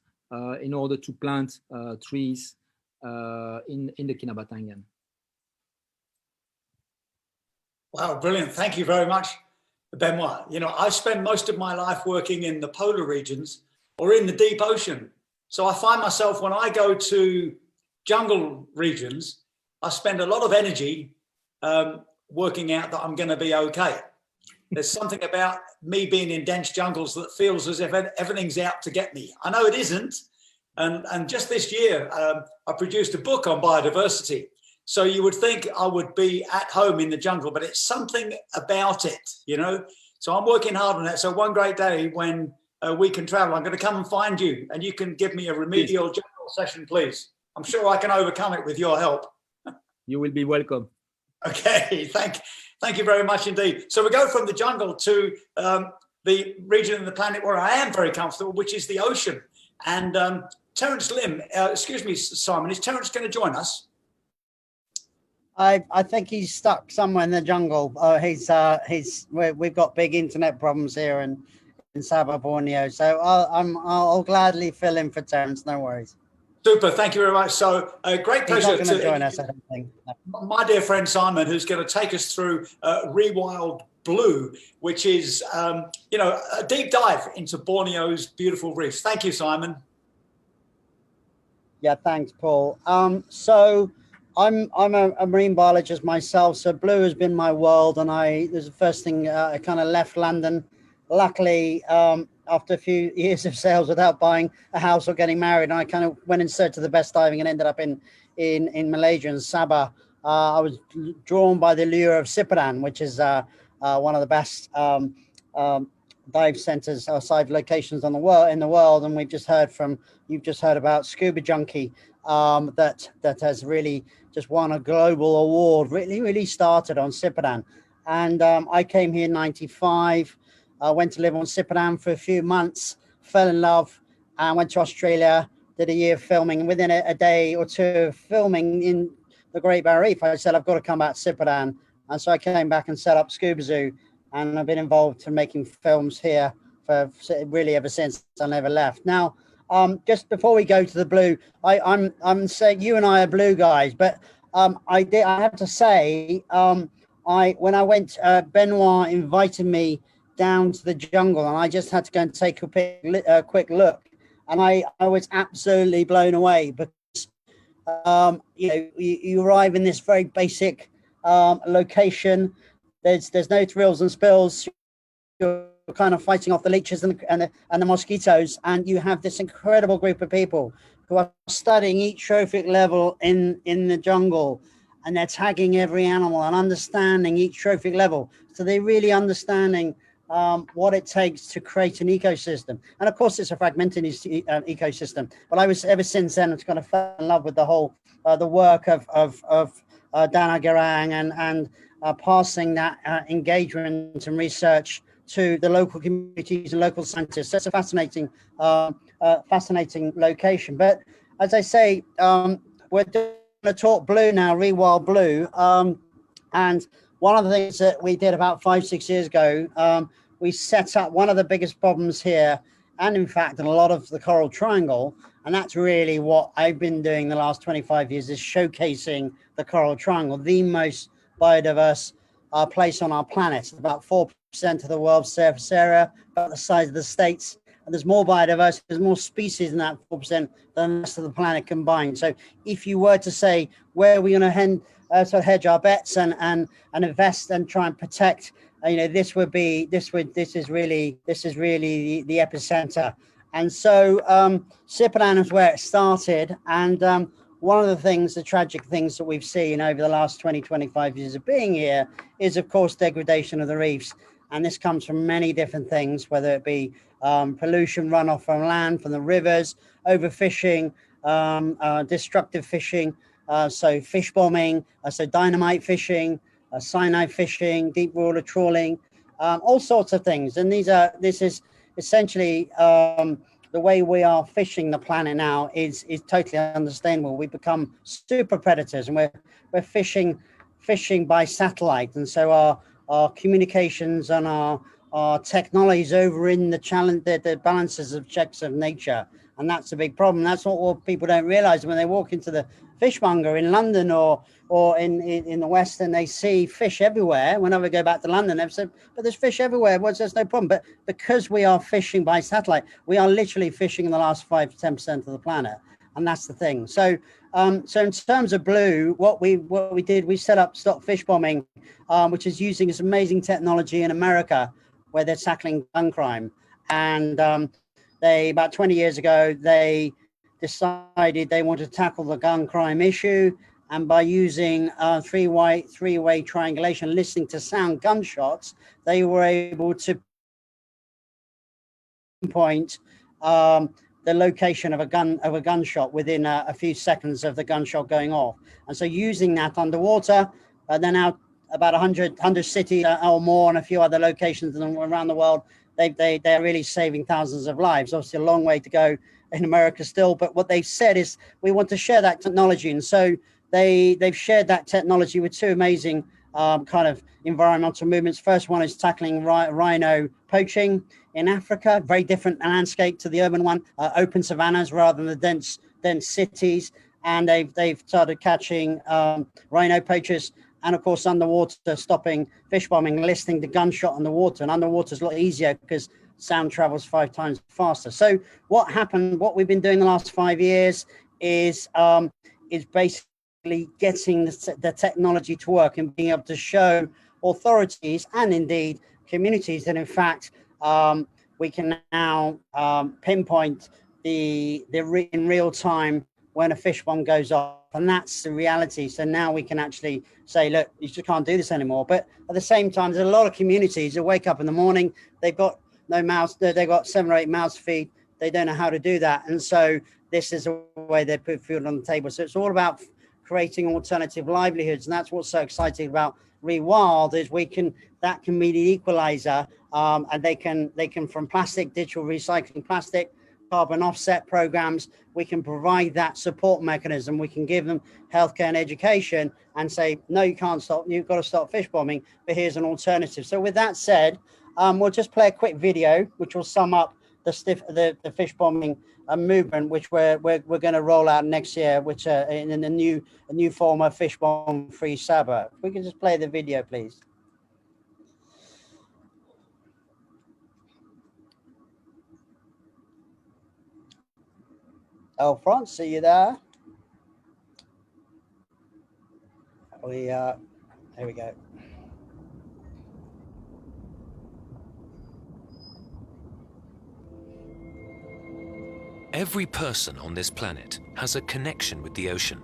in order to plant trees in the Kinabatangan. Wow, brilliant. Thank you very much, Benoit. I spend most of my life working in the polar regions or in the deep ocean. So I find myself, when I go to jungle regions, I spend a lot of energy working out that I'm going to be okay. There's something about me being in dense jungles that feels as if everything's out to get me. I know it isn't. And just this year, I produced a book on biodiversity. So you would think I would be at home in the jungle, but it's something about it, So I'm working hard on that. So one great day when we can travel, I'm going to come and find you, and you can give me a remedial jungle session, please. I'm sure I can overcome it with your help. You will be welcome. Okay, thank you very much indeed. So we go from the jungle to the region of the planet where I am very comfortable, which is the ocean. And Terence Lim, excuse me, Simon, is Terence going to join us? I think he's stuck somewhere in the jungle. We've got big internet problems here in Sabah, Borneo. So I'll gladly fill in for Terence. No worries. Super, thank you very much. So great pleasure He's not going to join us, I don't think. My dear friend Simon, who's going to take us through ReWild Blue, which is a deep dive into Borneo's beautiful reefs. Thank you, Simon. Yeah, thanks, Paul. So I'm a marine biologist myself, so blue has been my world, and this is the first thing I kind of left London. Luckily, after a few years of sales without buying a house or getting married, I kind of went in search of the best diving and ended up in Malaysia and Sabah. I was drawn by the lure of Sipadan, which is one of the best dive centers or side locations in the world. And you've just heard about Scuba Junkie, that has really just won a global award, really started on Sipadan. And I came here in 95. I went to live on Sipadan for a few months, fell in love, and went to Australia, did a year of filming. Within a day or two of filming in the Great Barrier Reef, I said, I've got to come back to Sipadan. And so I came back and set up Scuba Zoo, and I've been involved in making films here for really ever since. I never left. Now, just before we go to the blue, I'm saying you and I are blue guys, but I have to say, when I went, Benoit invited me down to the jungle, and I just had to go and take a quick look, and I was absolutely blown away because you arrive in this very basic location. There's no thrills and spills. You're kind of fighting off the leeches and the mosquitoes, and you have this incredible group of people who are studying each trophic level in the jungle, and they're tagging every animal and understanding each trophic level. So they're really understanding what it takes to create an ecosystem. And of course, it's a fragmented ecosystem. But I was, ever since then, it's kind of fell in love with the whole, the work of Danau Girang and passing that engagement and research to the local communities and local scientists. So it's a fascinating, fascinating location. But as I say, we're doing a talk blue now, ReWild Blue. And one of the things that we did about 5-6 years ago, we set up one of the biggest problems here, and in fact, in a lot of the Coral Triangle, and that's really what I've been doing the last 25 years, is showcasing the Coral Triangle, the most biodiverse place on our planet. About 4% of the world's surface area, about the size of the states. And there's more biodiversity, there's more species in that 4% than the rest of the planet combined. So if you were to say, where are we going to sort of hedge our bets and invest and try and protect, you know, this is really the epicenter. And so Sipadan is where it started. And one of the things, the tragic things that we've seen over the last 25 years of being here is, of course, degradation of the reefs. And this comes from many different things, whether it be pollution, runoff from land, from the rivers, overfishing, destructive fishing, so fish bombing, so dynamite fishing, cyanide fishing, deep water trawling, all sorts of things. And this is essentially the way we are fishing the planet now is totally understandable. We become super predators, and we're fishing by satellite, and so our communications and our technologies over in the balances of checks of nature. And that's a big problem. That's what people don't realize when they walk into the fishmonger in London or in the West, and they see fish everywhere. Whenever we go back to London, they've said, but there's fish everywhere. Well, there's no problem. But because we are fishing by satellite, we are literally fishing in the last 5 to 10% of the planet. And that's the thing. So so in terms of blue, what we did, we set up Stop Fish Bombing, which is using this amazing technology in America where they're tackling gun crime. And they, about 20 years ago, they decided they wanted to tackle the gun crime issue. And by using three-way triangulation, listening to sound gunshots, they were able to pinpoint the location of a gunshot within a few seconds of the gunshot going off. And so using that underwater, they're now about 100 cities or more and a few other locations around the world. They're really saving thousands of lives. Obviously a long way to go in America still, but what they've said is we want to share that technology. And so they've shared that technology with two amazing kind of environmental movements. First one is tackling rhino poaching in Africa, very different landscape to the urban one, open savannas rather than the dense cities. And they've started catching rhino poachers, and of course underwater, stopping fish bombing, listening to gunshot underwater. And underwater is a lot easier because sound travels 5 times faster. So what happened, what we've been doing the last 5 years is basically getting the technology to work and being able to show authorities and indeed communities that in fact we can now pinpoint in real time when a fish bomb goes off, and that's the reality. So now we can actually say, look, you just can't do this anymore. But at the same time, there's a lot of communities that wake up in the morning, they've got no mouse, they've got 7 or 8 mouse feed, they don't know how to do that. And so this is a way they put food on the table. So it's all about creating alternative livelihoods, and that's what's so exciting about ReWild is that can be the equalizer, and they can from plastic, digital recycling plastic, carbon offset programs, we can provide that support mechanism. We can give them healthcare and education and say, no, you can't stop, you've got to stop fish bombing, but here's an alternative. So with that said, we'll just play a quick video which will sum up the fish bombing movement, which we're going to roll out next year, which in a new form of fish bomb free Sabah. If we can just play the video, please. Oh, France, are you there? There we go. Every person on this planet has a connection with the ocean.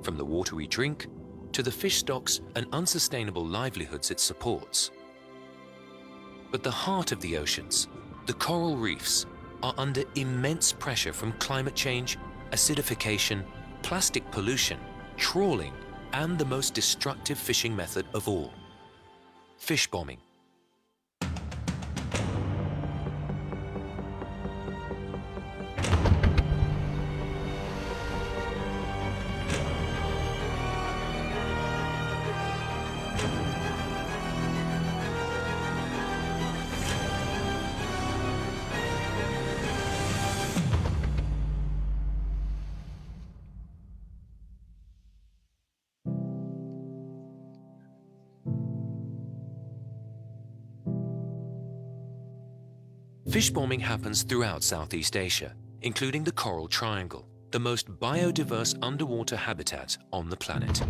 From the water we drink to the fish stocks and unsustainable livelihoods it supports. But the heart of the oceans, the coral reefs, are under immense pressure from climate change, acidification, plastic pollution, trawling, and the most destructive fishing method of all, fish bombing. Fish bombing happens throughout Southeast Asia, including the Coral Triangle, the most biodiverse underwater habitat on the planet.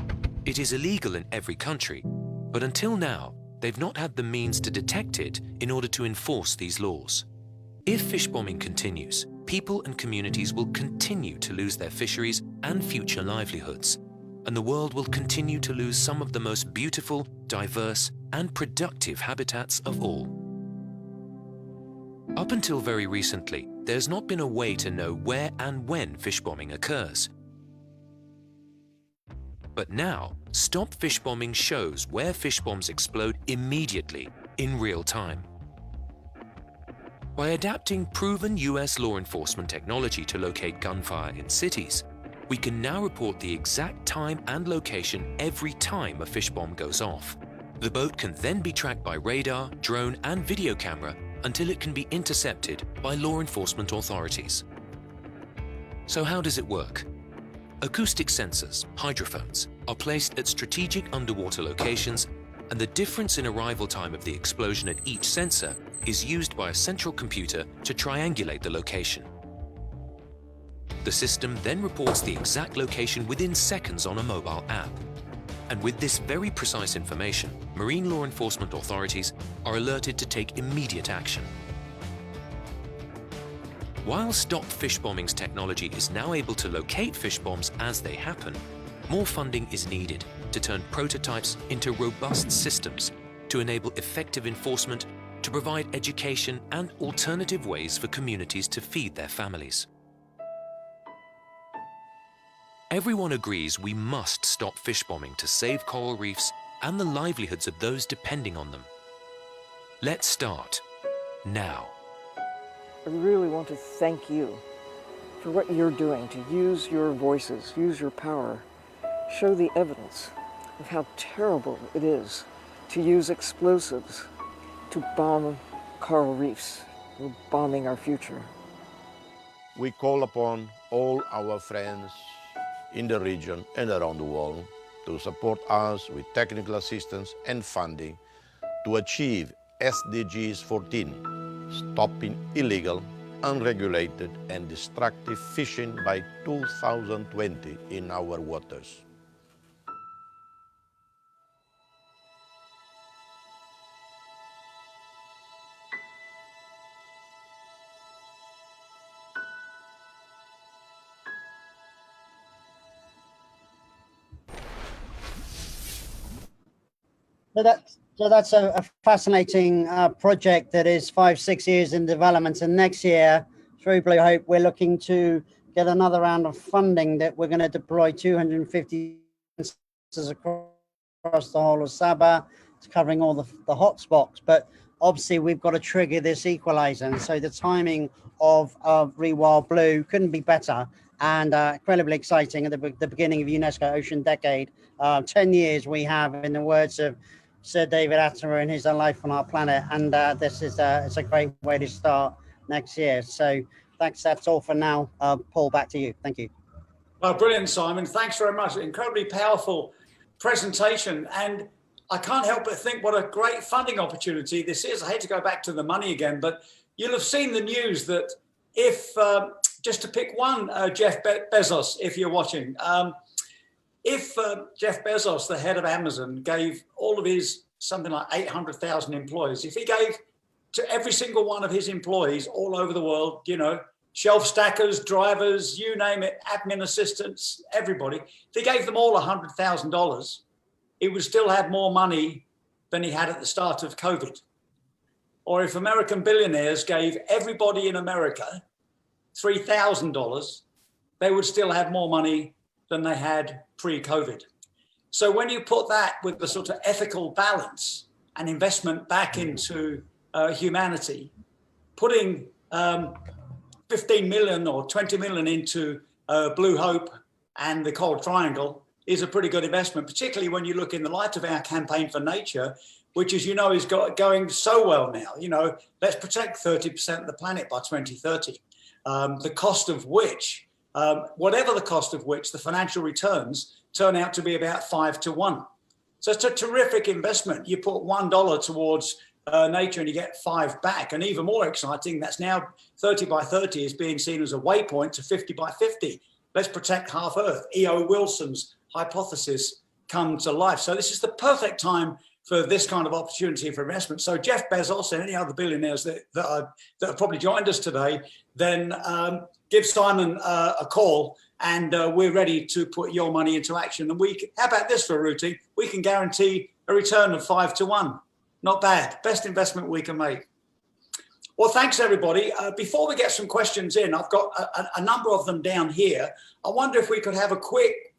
It is illegal in every country, but until now, they've not had the means to detect it in order to enforce these laws. If fish bombing continues, people and communities will continue to lose their fisheries and future livelihoods, and the world will continue to lose some of the most beautiful, diverse, and productive habitats of all. Up until very recently, there's not been a way to know where and when fish bombing occurs. But now, Stop Fish Bombing shows where fish bombs explode immediately, in real time. By adapting proven US law enforcement technology to locate gunfire in cities, we can now report the exact time and location every time a fish bomb goes off. The boat can then be tracked by radar, drone, and video camera until it can be intercepted by law enforcement authorities. So how does it work? Acoustic sensors, hydrophones, are placed at strategic underwater locations, and the difference in arrival time of the explosion at each sensor is used by a central computer to triangulate the location. The system then reports the exact location within seconds on a mobile app. And with this very precise information, marine law enforcement authorities are alerted to take immediate action. While Stop Fish Bombing's technology is now able to locate fish bombs as they happen, more funding is needed to turn prototypes into robust systems to enable effective enforcement, to provide education and alternative ways for communities to feed their families. Everyone agrees we must stop fish bombing to save coral reefs and the livelihoods of those depending on them. Let's start now. I really want to thank you for what you're doing, to use your voices, use your power, show the evidence of how terrible it is to use explosives to bomb coral reefs. We're bombing our future. We call upon all our friends in the region and around the world to support us with technical assistance and funding to achieve SDGs 14, stopping illegal, unregulated and destructive fishing by 2020 in our waters. So that's a fascinating project that is 5-6 years in development, and next year through Blue Hope we're looking to get another round of funding that we're going to deploy 250 sensors across the whole of Sabah. It's covering all the hotspots, but obviously we've got to trigger this equalizer, and so the timing of ReWild Blue couldn't be better, and incredibly exciting at the beginning of UNESCO Ocean Decade. 10 years we have, in the words of Sir David Attenborough in his own Life on Our Planet, and this is it's a great way to start next year. So thanks, that's all for now. Paul, back to you. Thank you. Oh, brilliant, Simon. Thanks very much. Incredibly powerful presentation. And I can't help but think what a great funding opportunity this is. I hate to go back to the money again, but you'll have seen the news that if, just to pick one, Jeff Bezos, if you're watching, if Jeff Bezos, the head of Amazon, gave all of his something like 800,000 employees, if he gave to every single one of his employees all over the world, you know, shelf stackers, drivers, you name it, admin assistants, everybody, if he gave them all $100,000, he would still have more money than he had at the start of COVID. Or if American billionaires gave everybody in America $3,000, they would still have more money than they had pre-COVID. So when you put that with the sort of ethical balance and investment back into humanity, putting 15 million or 20 million into Blue Hope and the Coral Triangle is a pretty good investment, particularly when you look in the light of our campaign for nature, which, as you know, is going so well now. You know, let's protect 30% of the planet by 2030. The cost of which, whatever the cost of which, the financial returns turn out to be about 5 to 1. So it's a terrific investment. You put $1 towards nature and you get 5 back. And even more exciting, that's now 30 by 30 is being seen as a waypoint to 50 by 50. Let's protect half Earth. E.O. Wilson's hypothesis come to life. So this is the perfect time for this kind of opportunity for investment. So Jeff Bezos and any other billionaires that have probably joined us today, then give Simon a call, and we're ready to put your money into action. And how about this for Ruti? We can guarantee a return of 5 to 1. Not bad. Best investment we can make. Well, thanks, everybody. Before we get some questions in, I've got a number of them down here. I wonder if we could have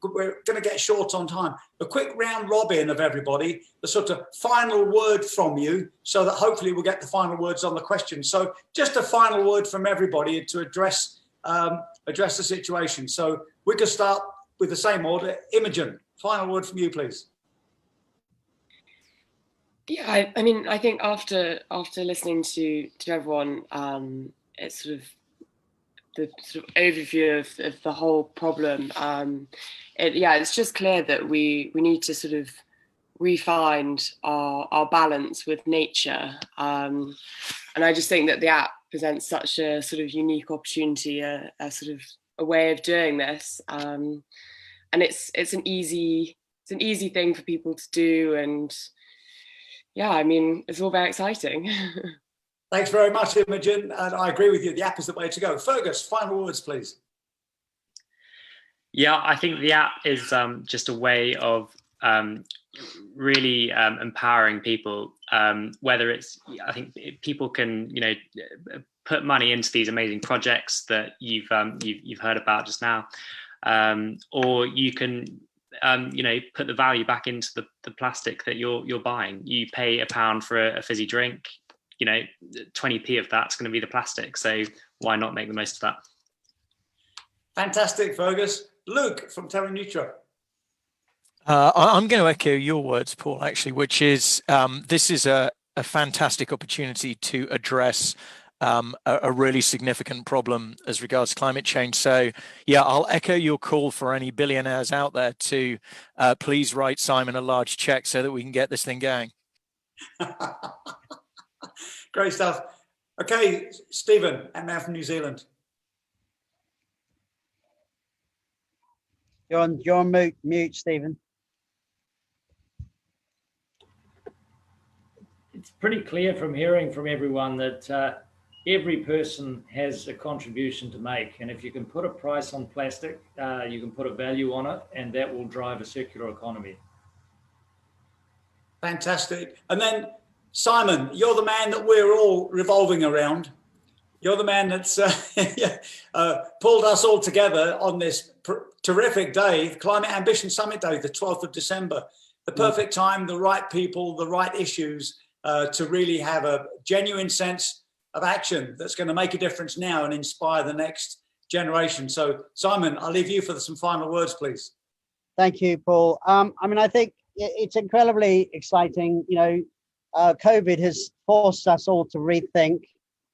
we're going to get short on time, a quick round robin of everybody, the sort of final word from you, so that hopefully we'll get the final words on the question. So just a final word from everybody to address the situation. So we could start with the same order. Imogen, final word from you, please. Yeah, I mean, I think after listening to everyone, it's sort of the sort of overview of the whole problem. It's just clear that we need to sort of re-find our balance with nature, and I just think that the app presents such a sort of unique opportunity, a sort of a way of doing this, and it's an easy thing for people to do, and yeah, I mean, it's all very exciting. Thanks very much, Imogen. And I agree with you. The app is the way to go. Fergus, final words, please. Yeah, I think the app is just a way of really empowering people. Whether it's, I think people can, put money into these amazing projects that you've heard about just now, or you can put the value back into the plastic that you're buying. You pay £1 for a fizzy drink, 20p of that's going to be the plastic. So why not make the most of that? Fantastic, Fergus. Luke from TerraNeutra. I'm going to echo your words, Paul, actually, which is this is a fantastic opportunity to address a really significant problem as regards climate change. So yeah, I'll echo your call for any billionaires out there to please write Simon a large check so that we can get this thing going. Great stuff. Okay, Stephen, and now from New Zealand. You're on mute, Stephen. It's pretty clear from hearing from everyone that every person has a contribution to make. And if you can put a price on plastic, you can put a value on it, and that will drive a circular economy. Fantastic. And then, Simon, you're the man that we're all revolving around. You're the man that's pulled us all together on this terrific day, Climate Ambition Summit Day, the 12th of December. The perfect time, the right people, the right issues to really have a genuine sense of action that's going to make a difference now and inspire the next generation. So, Simon, I'll leave you for some final words, please. Thank you, Paul. I mean, I think it's incredibly exciting. COVID has forced us all to rethink.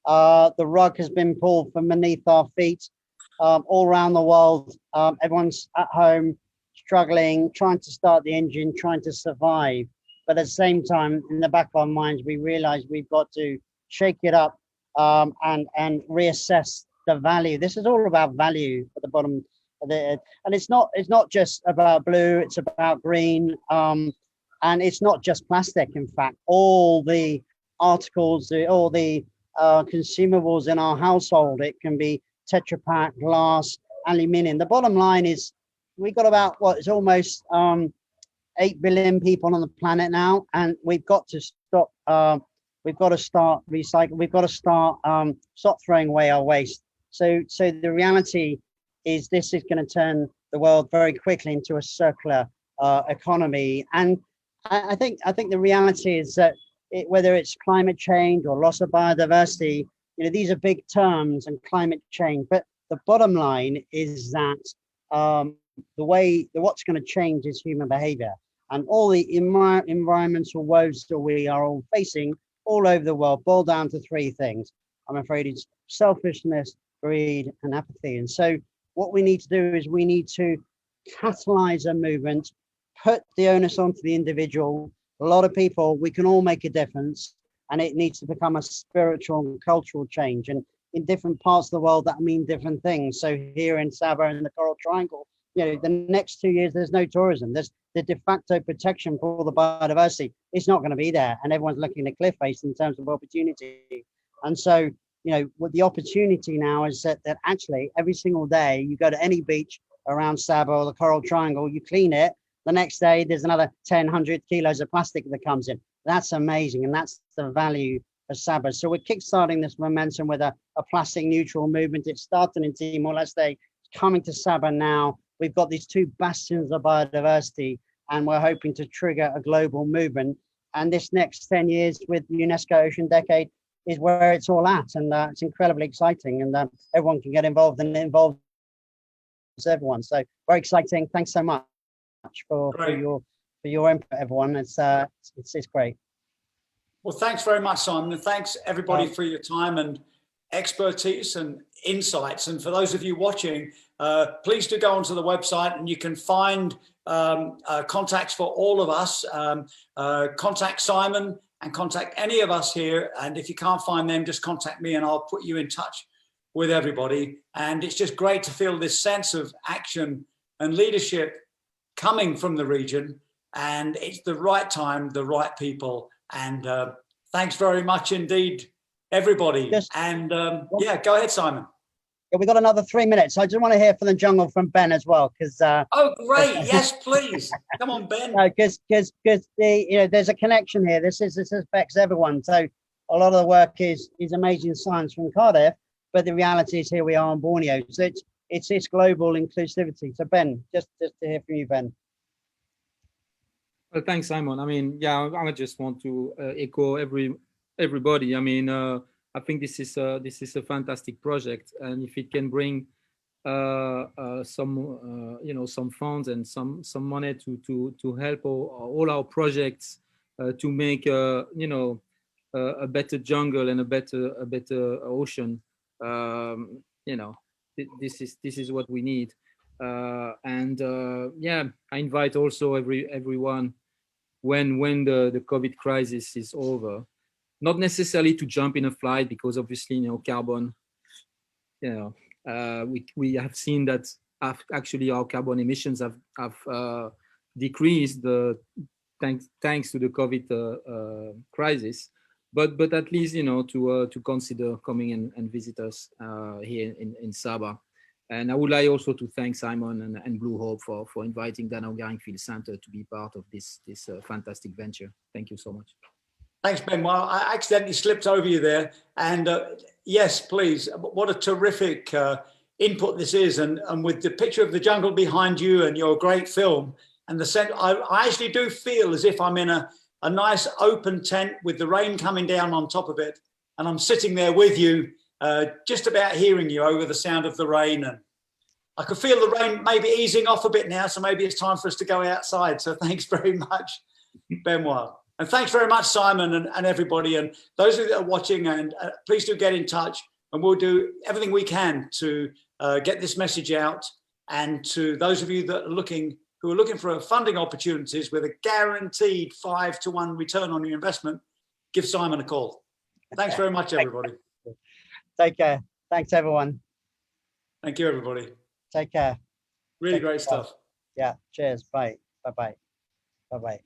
The rug has been pulled from beneath our feet all around the world. Everyone's at home, struggling, trying to start the engine, trying to survive. But at the same time, in the back of our minds, we realize we've got to shake it up and reassess the value. This is all about value at the bottom of it. And it's not just about blue, it's about green. And it's not just plastic, in fact. All the articles, all the consumables in our household, it can be Tetra Pak, glass, aluminium. The bottom line is we got about it's almost 8 billion people on the planet now, and we've got to stop. We've got to start recycling. We've got to start stop throwing away our waste. So the reality is this is going to turn the world very quickly into a circular economy. And I think the reality is that whether it's climate change or loss of biodiversity, these are big terms, and climate change. But the bottom line is that what's going to change is human behavior, and all the environmental woes that we are all facing all over the world boil down to 3 things. I'm afraid it's selfishness, greed, and apathy. And so what we need to do is we need to catalyze a movement, put the onus onto the individual. A lot of people, we can all make a difference, and it needs to become a spiritual and cultural change. And in different parts of the world, that mean different things. So here in Sabah and the Coral Triangle, the next 2 years, there's no tourism. There's the de facto protection for all the biodiversity. It's not going to be there. And everyone's looking at a cliff face in terms of opportunity. And so, what the opportunity now is that actually every single day you go to any beach around Sabah or the Coral Triangle, you clean it. The next day, there's another 100 kilos of plastic that comes in. That's amazing. And that's the value of Sabah. So we're kickstarting this momentum with a plastic neutral movement. It started in Timor-Leste, it's coming to Sabah now. We've got these 2 bastions of biodiversity, and we're hoping to trigger a global movement. And this next 10 years with UNESCO Ocean Decade is where it's all at. And it's incredibly exciting, and everyone can get involved, and it involves everyone. So very exciting. Thanks so much for your input, everyone. It's great. Well, thanks very much, Simon, and thanks everybody for your time and expertise and insights. And for those of you watching, please do go onto the website, and you can find contacts for all of us. Contact Simon and contact any of us here. And if you can't find them, just contact me, and I'll put you in touch with everybody. And it's just great to feel this sense of action and leadership coming from the region. And it's the right time, the right people. And thanks very much indeed, everybody. Yeah, go ahead, Simon. Yeah, we got another 3 minutes. I just want to hear from the jungle from Ben as well, because. Oh, great! Yes, please. Come on, Ben. Because there's a connection here. This affects everyone. So a lot of the work is amazing science from Cardiff, but the reality is here we are on Borneo. So it's this global inclusivity. So Ben, just to hear from you, Ben. Well, thanks, Simon. I mean, yeah, I just want to echo everybody. I mean, I think this is a fantastic project, and if it can bring some funds and some money to help all our projects to make a better jungle and a better ocean, this is what we need. Yeah, I invite also everyone when the COVID crisis is over, not necessarily to jump in a flight, because obviously carbon, we have seen that actually our carbon emissions have decreased thanks to the COVID crisis. But at least to consider coming and visit us here in Sabah. And I would like also to thank Simon and Blue Hope for inviting Danau Garing Field Center to be part of this fantastic venture. Thank you so much. Thanks, Ben. Well, I accidentally slipped over you there. And yes, please, what a terrific input this is. And with the picture of the jungle behind you and your great film, and the scent, I actually do feel as if I'm in a nice open tent with the rain coming down on top of it. And I'm sitting there with you, just about hearing you over the sound of the rain. And I could feel the rain maybe easing off a bit now, so maybe it's time for us to go outside. So thanks very much, Benoit. And thanks very much, Simon, and everybody. And those of you that are watching, and please do get in touch, and we'll do everything we can to get this message out. And to those of you that are who are looking for funding opportunities with a guaranteed 5-to-1 return on your investment, give Simon a call. Thanks very much, everybody. Take care. Thanks, everyone. Thank you, everybody. Take care. Really great stuff. Yeah. Cheers. Bye. Bye-bye. Bye-bye.